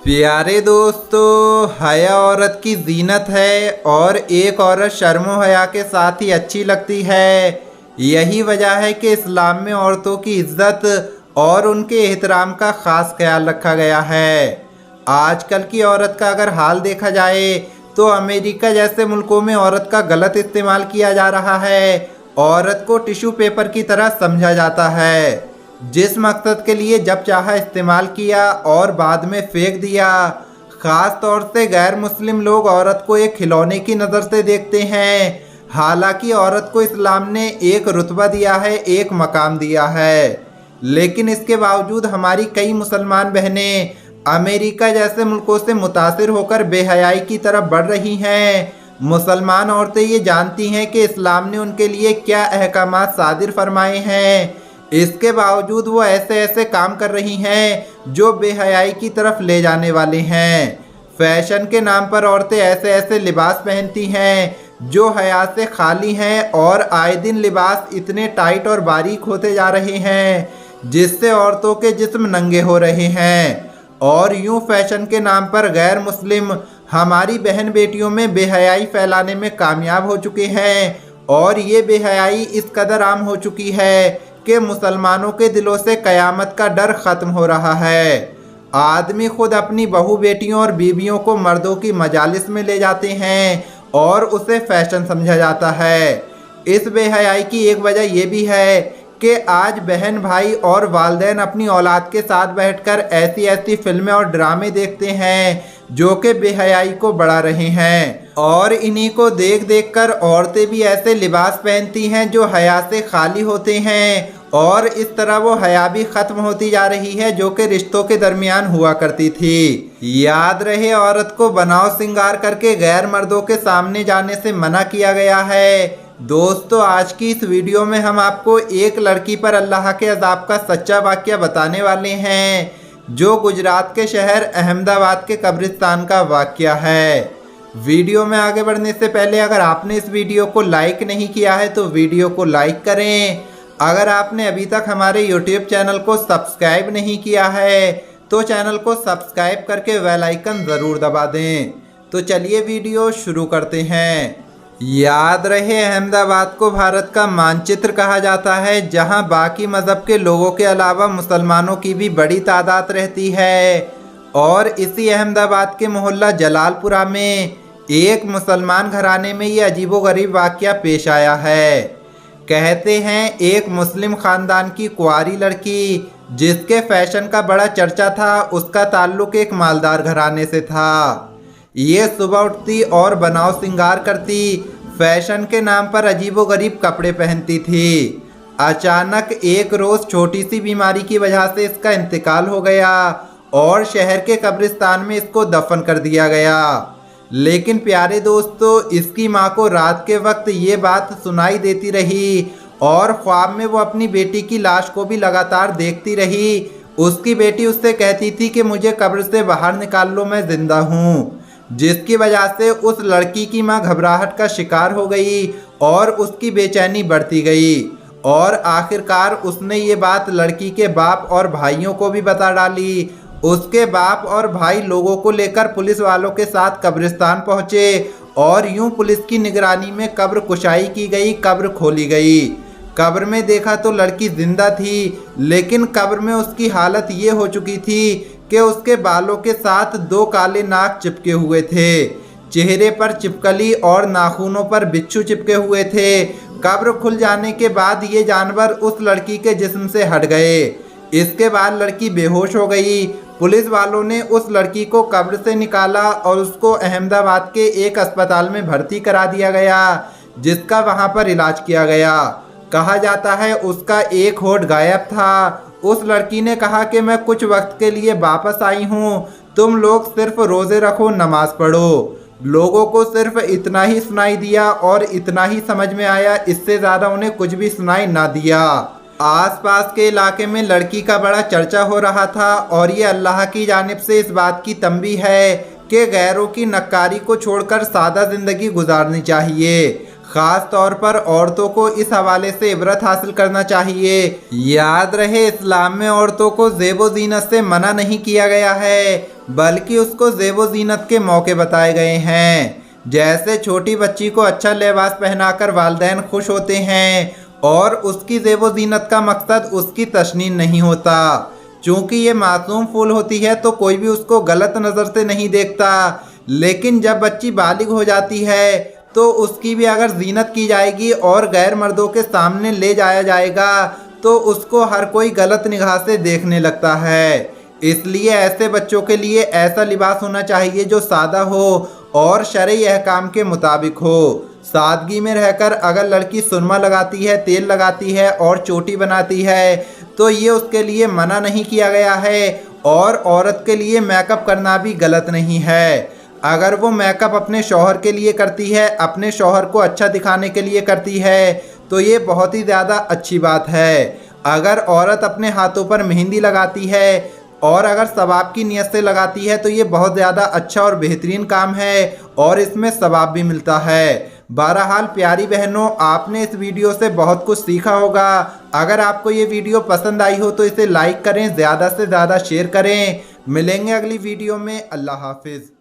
प्यारे दोस्तों, हया औरत की जीनत है और एक औरत शर्मो हया के साथ ही अच्छी लगती है। यही वजह है कि इस्लाम में औरतों की इज्जत और उनके एहतराम का ख़ास ख्याल रखा गया है। आजकल की औरत का अगर हाल देखा जाए तो अमेरिका जैसे मुल्कों में औरत का गलत इस्तेमाल किया जा रहा है। औरत को टिश्यू पेपर की तरह समझा जाता है, जिस मकसद के लिए जब चाहा इस्तेमाल किया और बाद में फेंक दिया। ख़ास तौर से गैर मुस्लिम लोग औरत को एक खिलौने की नज़र से देखते हैं। हालांकि औरत को इस्लाम ने एक रुतबा दिया है, एक मकाम दिया है, लेकिन इसके बावजूद हमारी कई मुसलमान बहनें अमेरिका जैसे मुल्कों से मुतासिर होकर बेहयाई की तरफ बढ़ रही हैं। मुसलमान औरतें ये जानती हैं कि इस्लाम ने उनके लिए क्या अहकामात सादिर फरमाए हैं, इसके बावजूद वो ऐसे ऐसे काम कर रही हैं जो बेहयाई की तरफ ले जाने वाले हैं। फैशन के नाम पर औरतें ऐसे ऐसे लिबास पहनती हैं जो हया से खाली हैं और आए दिन लिबास इतने टाइट और बारीक होते जा रहे हैं जिससे औरतों के जिस्म नंगे हो रहे हैं। और यूं फैशन के नाम पर गैर मुस्लिम हमारी बहन बेटियों में बेहयाई फैलाने में कामयाब हो चुके हैं। और ये बेहयाई इस कदर आम हो चुकी है कि मुसलमानों के दिलों से कयामत का डर ख़त्म हो रहा है। आदमी खुद अपनी बहू बेटियों और बीवियों को मर्दों की मजालिस में ले जाते हैं और उसे फैशन समझा जाता है। इस बेहयाई की एक वजह यह भी है कि आज बहन भाई और वालिदैन अपनी औलाद के साथ बैठकर ऐसी ऐसी फिल्में और ड्रामे देखते हैं जो कि बेहयाई को बढ़ा रहे हैं। और इन्हीं को देख देख कर औरतें भी ऐसे लिबास पहनती हैं जो हया से खाली होते हैं और इस तरह वो हया भी ख़त्म होती जा रही है जो कि रिश्तों के दरमियान हुआ करती थी। याद रहे, औरत को बनाव सिंगार करके गैर मर्दों के सामने जाने से मना किया गया है। दोस्तों, आज की इस वीडियो में हम आपको एक लड़की पर अल्लाह के अज़ाब का सच्चा वाक़या बताने वाले हैं जो गुजरात के शहर अहमदाबाद के कब्रिस्तान का वाक़या है। वीडियो में आगे बढ़ने से पहले अगर आपने इस वीडियो को लाइक नहीं किया है तो वीडियो को लाइक करें। अगर आपने अभी तक हमारे यूट्यूब चैनल को सब्सक्राइब नहीं किया है तो चैनल को सब्सक्राइब करके बेल आइकन ज़रूर दबा दें। तो चलिए वीडियो शुरू करते हैं। याद रहे, अहमदाबाद को भारत का मानचित्र कहा जाता है, जहां बाकी मज़हब के लोगों के अलावा मुसलमानों की भी बड़ी तादाद रहती है। और इसी अहमदाबाद के मोहल्ला जलालपुरा में एक मुसलमान घराने में ये अजीबोगरीब वाक़या पेश आया है। कहते हैं एक मुस्लिम ख़ानदान की कुंवारी लड़की जिसके फैशन का बड़ा चर्चा था, उसका ताल्लुक़ एक मालदार घराने से था। ये सुबह उठती और बनाव सिंगार करती, फैशन के नाम पर अजीबोगरीब कपड़े पहनती थी। अचानक एक रोज़ छोटी सी बीमारी की वजह से इसका इंतकाल हो गया और शहर के कब्रिस्तान में इसको दफन कर दिया गया। लेकिन प्यारे दोस्तों, इसकी माँ को रात के वक्त ये बात सुनाई देती रही और ख्वाब में वो अपनी बेटी की लाश को भी लगातार देखती रही। उसकी बेटी उससे कहती थी कि मुझे कब्र से बाहर निकाल लो, मैं जिंदा हूँ। जिसकी वजह से उस लड़की की मां घबराहट का शिकार हो गई और उसकी बेचैनी बढ़ती गई। और आखिरकार उसने ये बात लड़की के बाप और भाइयों को भी बता डाली। उसके बाप और भाई लोगों को लेकर पुलिस वालों के साथ कब्रिस्तान पहुंचे और यूं पुलिस की निगरानी में कब्र कुशाई की गई, कब्र खोली गई। कब्र में देखा तो लड़की जिंदा थी, लेकिन कब्र में उसकी हालत ये हो चुकी थी कि उसके बालों के साथ दो काले नाग चिपके हुए थे, चेहरे पर चिपकली और नाखूनों पर बिच्छू चिपके हुए थे। कब्र खुल जाने के बाद ये जानवर उस लड़की के जिस्म से हट गए। इसके बाद लड़की बेहोश हो गई। पुलिस वालों ने उस लड़की को कब्र से निकाला और उसको अहमदाबाद के एक अस्पताल में भर्ती करा दिया गया, जिसका वहाँ पर इलाज किया गया। कहा जाता है उसका एक होठ गायब था। उस लड़की ने कहा कि मैं कुछ वक्त के लिए वापस आई हूँ, तुम लोग सिर्फ रोज़े रखो, नमाज पढ़ो। लोगों को सिर्फ इतना ही सुनाई दिया और इतना ही समझ में आया, इससे ज़्यादा उन्हें कुछ भी सुनाई ना दिया। आसपास के इलाके में लड़की का बड़ा चर्चा हो रहा था और ये अल्लाह की जानिब से इस बात की तंबीह है कि गैरों की नक्कारी को छोड़कर सादा ज़िंदगी गुजारनी चाहिए। ख़ास तौर पर औरतों को इस हवाले से इबरत हासिल करना चाहिए। याद रहे, इस्लाम में औरतों को ज़ेबो ज़ीनत से मना नहीं किया गया है, बल्कि उसको ज़ेबो ज़ीनत के मौके बताए गए हैं। जैसे छोटी बच्ची को अच्छा लिबास पहनाकर वालिदैन खुश होते हैं और उसकी ज़ेबो ज़ीनत का मकसद उसकी तशनीन नहीं होता। चूँकि ये मासूम फूल होती है तो कोई भी उसको गलत नज़र से नहीं देखता, लेकिन जब बच्ची बालिग हो जाती है तो उसकी भी अगर ज़ीनत की जाएगी और गैर मर्दों के सामने ले जाया जाएगा तो उसको हर कोई गलत निगाह से देखने लगता है। इसलिए ऐसे बच्चों के लिए ऐसा लिबास होना चाहिए जो सादा हो और शरई अहकाम के मुताबिक हो। सादगी में रहकर अगर लड़की सुरमा लगाती है, तेल लगाती है और चोटी बनाती है तो ये उसके लिए मना नहीं किया गया है और औरत के लिए मेकअप करना भी गलत नहीं है। अगर वो मेकअप अपने शौहर के लिए करती है, अपने शौहर को अच्छा दिखाने के लिए करती है तो ये बहुत ही ज़्यादा अच्छी बात है। अगर औरत अपने हाथों पर मेहंदी लगाती है और अगर सवाब की नीयत से लगाती है तो ये बहुत ज़्यादा अच्छा और बेहतरीन काम है और इसमें सवाब भी मिलता है। बहरहाल प्यारी बहनों, आपने इस वीडियो से बहुत कुछ सीखा होगा। अगर आपको ये वीडियो पसंद आई हो तो इसे लाइक करें, ज़्यादा से ज़्यादा शेयर करें। मिलेंगे अगली वीडियो में। अल्लाह हाफिज़।